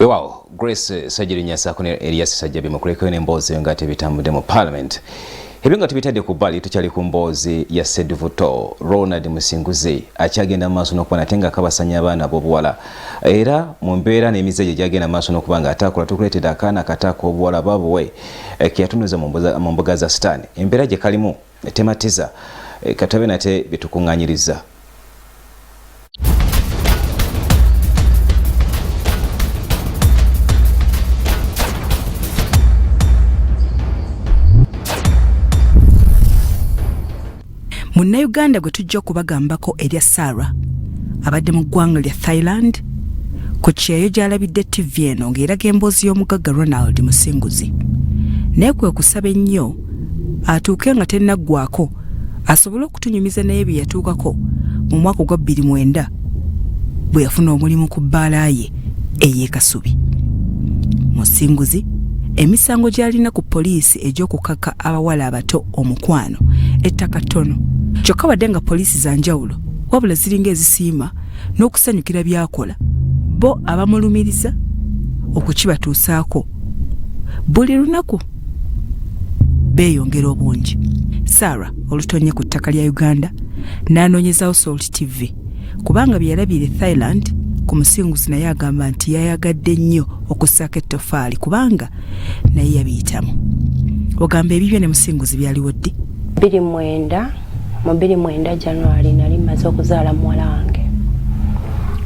Wow, Grace Sajiri Nyasa kune Elias Sajabi mukuleko n'emboozi ngate bitambudde mu Parliament. Ebyo nga tubitadde ku bbali tukyali ku mboozi ya Sseduvuto Ronald Musinguzi akyagenda maaso n'okuba nate nga kabasanya abaana b'obuwala era mu mbeera n'emize gye gyagenda maaso n'okuba nga atakola tukuleetedde akaana akataako obuwala babuwe keyatunuza mu mbuga za sitaani embeera gye kalimu etematiza katabe nate bitukuŋŋaanyiriza. Munnayuganda gwe tujja kubagambako erya Sarah abadde mu ggwanga lya Thailand ku kyeyo gy'alabidde TV eno ng'eraga emboozi y'omugagga Ronald Musinguzi naye kwe kusaba ennyo atuuke nga tennaggwako asobole okutunyumiza naye bye yatuukako mu mwaka gwa 2009 bwe yafuna omulimu ku bbaala ye ey'e Kasubi. Musinguzi emisango gy'alina ku poliisi egy'okukaka abawala abato omukwano ettaka ttono kyokka wadde nga poliisi za njawulo wabula ziringa ezisiima n'okusanyukira by'akola bo abamulumiriza okukibatuusaako buli lunaku beeyongera obungi. Sarah olutonye ku ttaka lya Uganda n'anoonyezawo Salt TV kubanga bye yalabira Thailand ku Musinguzi naye agamba nti yayagadde nnyo okussaako ettofaali kubanga naye yabiyitamu. Ogamba ebibyo ne Musinguzi byaliwo ddi? 2009 January nali maze okuzaala muwala wange.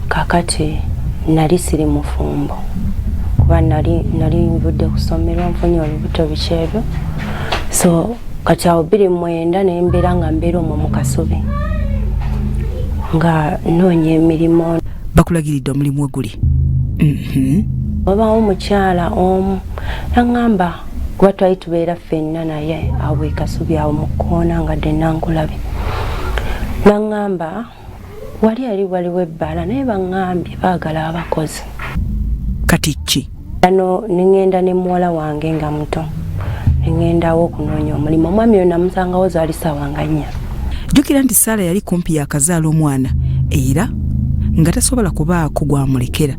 Kakati nali siri mufumbo kuba nali nvudde kusomera nfunye olubuto bikyebyo so kati awo 2009 nembeera nga mbeera omwo mu Kasubi nga noonya emirimu. Bakulagiridde omulimu oguli? Wabaawo omukyala omu naŋŋamba kuba twali tubeera ffenna naye awo e Kasubi awo mu kkoona nga dennankulabe naŋŋamba waliwo ebbaala naye baŋŋambye baagala abakozi. Kati ki? Ano nengenda ne muwala wange nga muto nengendawo okunoonya omulimu. Omwami oyo namusangawo zaali ssaawa nga 4. Jjukira nti Sarah yali kumpi yakazaala omwana era nga tasobola kubaako gwamulekera.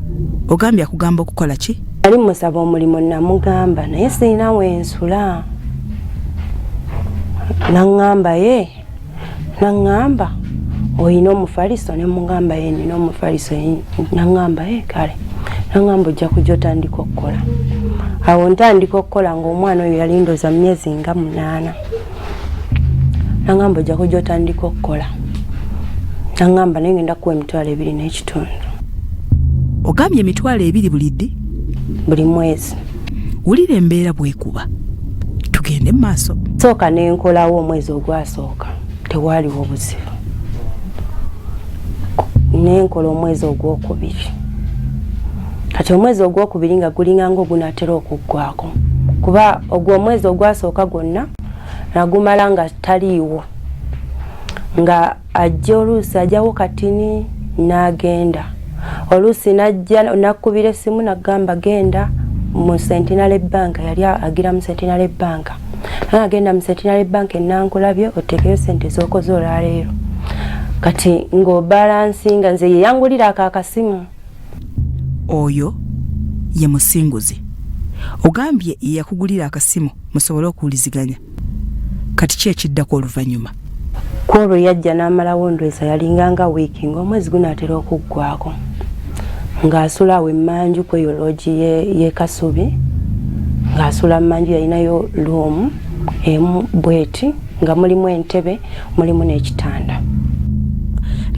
Ogambye akugamba okukola ki? Ali musaba omulimu namugamba naye sirina wensula. Naŋŋamba oyina omufaliso ne mugamba ye nina omufaliso. Naŋŋamba kale naŋŋamba ojja kujja otandika okukola. Awo ntandika okukola ng'omwana oyo yali ndoza myezi nga 8. Naŋŋamba ojja kujja otandika okukola. Naŋŋamba naye ngenda kuwa emitwalo 2.5. Ogambye emitwalo 2 buli ddi? Buli mwezi. Wulira embeera bwekuba tugende mu maaso. Sooka nenkolawo omwezi ogwasooka tewaaliwo buzibu. Nenkola omwezi ogwokubiri. Kati omwezi ogwokubiri nga gulinga ng'ogunaatera okuggwako kuba omwezi ogwasooka gwonna nagumala nga taliiwo nga ajja oluusi ajjawo katini n'agenda. Oluusi najja nakubira essimu nagamba genda mu Centenary Bank. Yali agira mu Centenary Bank. Agenda mu Centenary Bank nankulabye otekeyo sente z'okoze olwaleero. Kati ng'obalansinga nze ye yangulira akakasimu. Oyo ye Musinguzi. Ogambye yakugulira akasimu musobole okuwuliziganya. Kati ki ekiddako oluvannyuma? Kwolwo yajja n'amalawo ndoweza yalinganga wiiki ng'omwezi gunaatera okuggwako ng'asula awo emmanju kweyo loogi y'e Kasubi ng'asula mmanju yalinayo luumu emu bweti nga mulimu entebe mulimu n'ekitanda.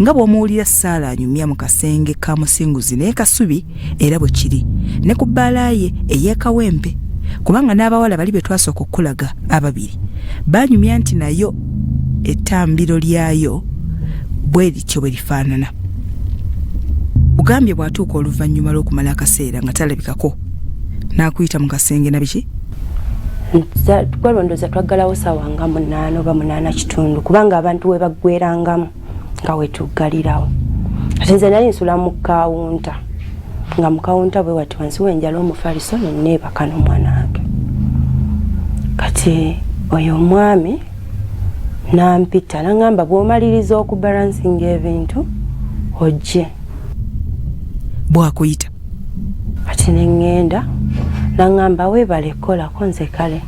Nga bw'omuwulira Sarah anyumya mu kasenge ka Musinguzi n'e Kasubi era bwe kiri ne ku bbaala ye ey'e Kawempe kubanga n'abawala bali be twasooka okulaga ababiri banyumya nti nayo ettambiro lyayo bwe lityo bwe lifaanana. Ugambye bw'atuuka oluvannyuma lw'okumala akaseera nga talabikako n'akuyita mu kasenge na biki? Twalondooza twaggalawo ssaawa nga 8 oba 8:30 kubanga abantu we baggwerangamu nga wetuggalirawo. Ate nze nali nsula mu kawunta nga mu kawunta bwe wati wansi w'enjala omufaliso nenneebaka n'omwana wange. Kati oyo omwami nampita naŋŋamba bw'omaliriza okubalansinga ebintu ojje. Bw'akuyita? Ati kati neŋŋenda naŋŋamba weebale kolako nze kale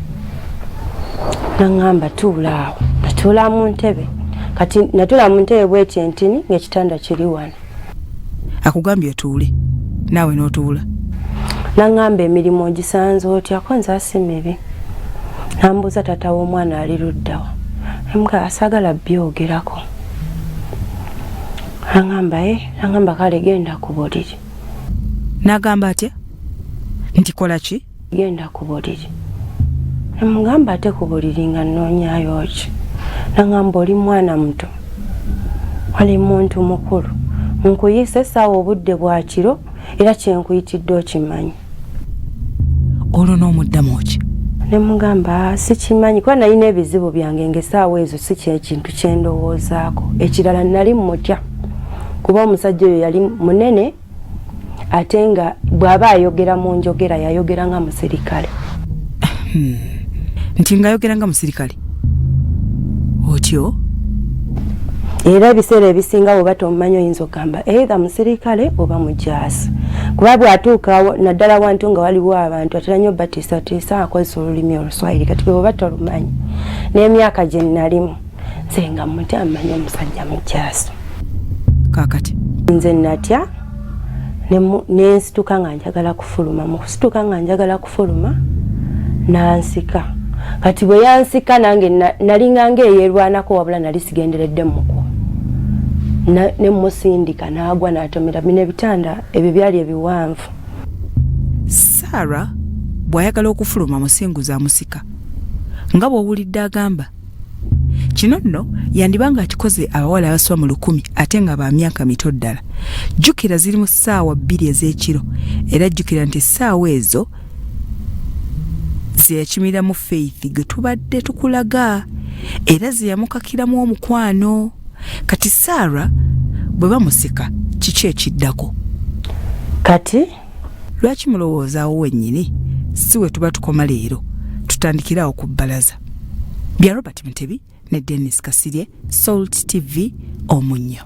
naŋŋamba tuula awo natuula mu ntebe kati natuula mu ntebe bweti entini ng'ekitanda kiri wano. Akugambye otuule naawe n'otuula. Naŋŋamba emirimu ogisanze otyako nze si mibi. Nambuuza taata w'omwana ali luddawa. Namuga asagala byogerako. Naŋŋamba kale genda ku buliri. N'agamba atya? Nti kola ki? Genda ku buliri. Namugamba ate ku buliri nga nnoonyaayo ki? Naŋŋamba oli mwana muto. Wali muntu mukulu. Nkuyise essaawa obudde bwa kiro era kyenkuyitidde okimanyi. Olwo n'omuddamu ki? Ne mugamba sikimanyi kuba nalina ebizibu byange ng'essaawa ezo si kyekintu kye ndowoozaako. Ekirala nali mutya kuba omusajja oyo yali munene ate nga bw'aba ayogera mu njogera yayogera nga musirikale. Nti ng'ayogera nga musirikale? Otyo? Era ebiseera ebisinga bw'oba tomumanyi oyinza okugamba either musirikale oba mujaasi. Kuba bw'atuuka naddala wantu nga waliwo abantu atera nnyo batiisatiisa akozesa olulimi Oluswayiri kati bw'oba tolumanyi. N'emyaka gye nalimu nze nga mutya mmanyi omusajja mujaasi. Kaakati? Nze natya nensituka nga njagala kufuluma. Mu kusituka nga njagala kufuluma nansika. Kati bwe yansika nange nalinga ng'eyeerwanako wabula nali sigenderedde muko. Ne musindika n'agwa n'atomera bino ebitanda ebyo byali ebiwanvu. Sarah bw'ayagala okufuluma musinguza amusika. Nga bw'owulidde agamba. Kino nno yandibanga akikoze abawala abaswa mu 100 ate nga ba myaka mito ddala. Jjukira ziri mu ssaawa 2 ez'ekiro era jjukira nti essaawa ezo ze yakimiramu Faith gwe tubadde tukulaga era ze yamukakiramu omukwano. Kati Sarah bwe bamusika kiki ekiddako? Kati lwaki mulowoozaawo wennyini si we tuba tukoma leero tutandikirawo ku bbalaza. Bya Robert Mutebi ne Dennis Kasirye, Salt TV, Omunnyo.